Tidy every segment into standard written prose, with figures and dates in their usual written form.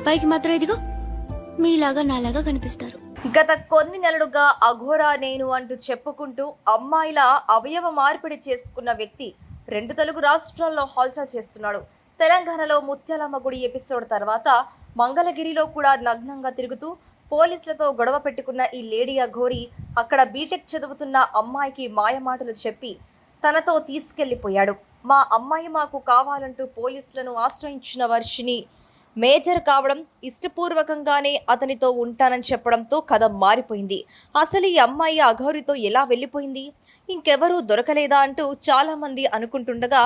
పైకి మాత్రం ఇదిగో మీలాగా నాలాగా కనిపిస్తారు. గత కొన్ని నెలలుగా అఘోరా నేను అంటూ చెప్పుకుంటూ అమ్మాయిల అవయవ మార్పిడి చేసుకున్న వ్యక్తి 2 తెలుగు రాష్ట్రాల్లో హల్చల్ చేస్తున్నాడు. తెలంగాణలో ముత్యాలమ్మ గుడి ఎపిసోడ్ తర్వాత మంగళగిరిలో కూడా నగ్నంగా తిరుగుతూ పోలీసులతో గొడవ పెట్టుకున్న ఈ లేడీ అఘోరి అక్కడ బీటెక్ చదువుతున్న అమ్మాయికి మాయమాటలు చెప్పి తనతో తీసుకెళ్లిపోయాడు. మా అమ్మాయి మాకు కావాలంటూ పోలీసులను ఆశ్రయించిన వర్షిని మేజర్ కావడం, ఇష్టపూర్వకంగానే అతనితో ఉంటానని చెప్పడంతో కథ మారిపోయింది. అసలు ఈ అమ్మాయి అఘోరితో ఎలా వెళ్ళిపోయింది, ఇంకెవరూ దొరకలేదా అంటూ చాలామంది అనుకుంటుండగా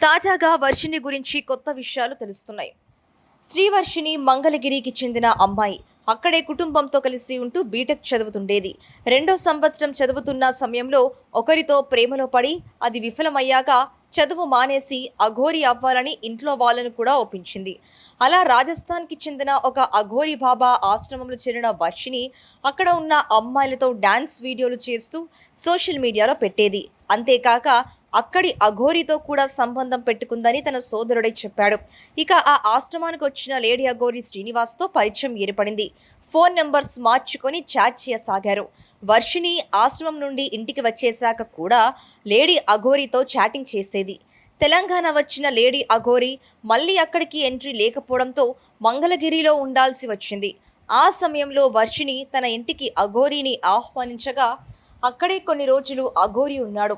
తాజాగా వర్షిని గురించి కొత్త విషయాలు తెలుస్తున్నాయి. శ్రీవర్షిని మంగళగిరికి చెందిన అమ్మాయి. అక్కడే కుటుంబంతో కలిసి ఉంటూ బీటెక్ చదువుతుండేది. 2వ సంవత్సరం చదువుతున్న సమయంలో ఒకరితో ప్రేమలో పడి అది విఫలమయ్యాక చదువు మానేసి అఘోరి అవ్వాలని ఇంట్లో వాళ్ళను కూడా ఒప్పించింది. అలా రాజస్థాన్కి చెందిన ఒక అఘోరి బాబా ఆశ్రమంలో చేరిన వర్షిని అక్కడ ఉన్న అమ్మాయిలతో డాన్స్ వీడియోలు చేస్తూ సోషల్ మీడియాలో పెట్టేది. అంతేకాక అక్కడి అఘోరితో కూడా సంబంధం పెట్టుకుందని తన సోదరుడే చెప్పాడు. ఇక ఆ ఆశ్రమానికి వచ్చిన లేడీ అఘోరి శ్రీనివాస్తో పరిచయం ఏర్పడింది. ఫోన్ నెంబర్స్ మార్చుకొని చాట్ చేయసాగారు. వర్షిని ఆశ్రమం నుండి ఇంటికి వచ్చేశాక కూడా లేడీ అఘోరితో చాటింగ్ చేసేది. తెలంగాణ వచ్చిన లేడీ అఘోరి మళ్ళీ అక్కడికి ఎంట్రీ లేకపోవడంతో మంగళగిరిలో ఉండాల్సి వచ్చింది. ఆ సమయంలో వర్షిని తన ఇంటికి అఘోరిని ఆహ్వానించగా అక్కడే కొన్ని రోజులు అఘోరి ఉన్నాడు.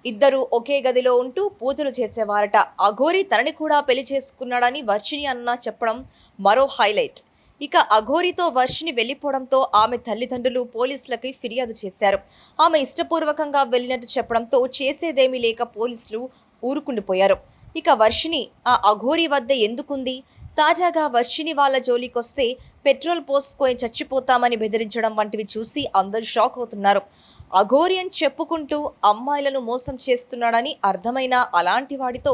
ఇద్దరు ఒకే గదిలో ఉంటూ పూజలు చేసేవారట. అఘోరి తనని కూడా పెళ్లి చేసుకున్నాడని వర్షిని అన్న చెప్పడం మరో హైలైట్. ఇక అఘోరితో వర్షిని వెళ్ళిపోవడంతో ఆమె తల్లిదండ్రులు పోలీసులకి ఫిర్యాదు చేశారు. ఆమె ఇష్టపూర్వకంగా వెళ్ళినట్టు చెప్పడంతో చేసేదేమీ లేక పోలీసులు ఊరుకుండిపోయారు. ఇక వర్షిని ఆ అఘోరి వద్ద ఎందుకుంది? తాజాగా వర్షిని వాళ్ళ జోలికొస్తే పెట్రోల్ పోసుకొని చచ్చిపోతామని బెదిరించడం వంటివి చూసి అందరూ షాక్ అవుతున్నారు. అఘోరి అని చెప్పుకుంటూ అమ్మాయిలను మోసం చేస్తున్నాడని అర్థమైన అలాంటి వాడితో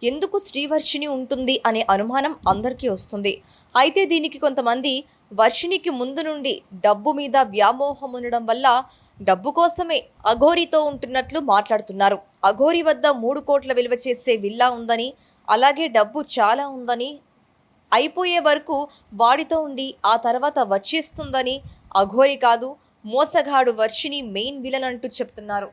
ఎందుకు శ్రీవర్షిని ఉంటుంది అనే అనుమానం అందరికీ వస్తుంది. అయితే దీనికి కొంతమంది వర్షినికి ముందు నుండి డబ్బు మీద వ్యామోహం ఉండడం వల్ల డబ్బు కోసమే అఘోరితో ఉంటున్నట్లు మాట్లాడుతున్నారు. అఘోరి వద్ద 3 కోట్ల విలువ చేసే విల్లా ఉందని, అలాగే డబ్బు చాలా ఉందని, అయిపోయే వరకు వాడితో ఉండి ఆ తర్వాత వచ్చేస్తుందని, అఘోరి కాదు మోసగాడు వర్షిని మెయిన్ విలన్ అంటూ చెప్తున్నారు.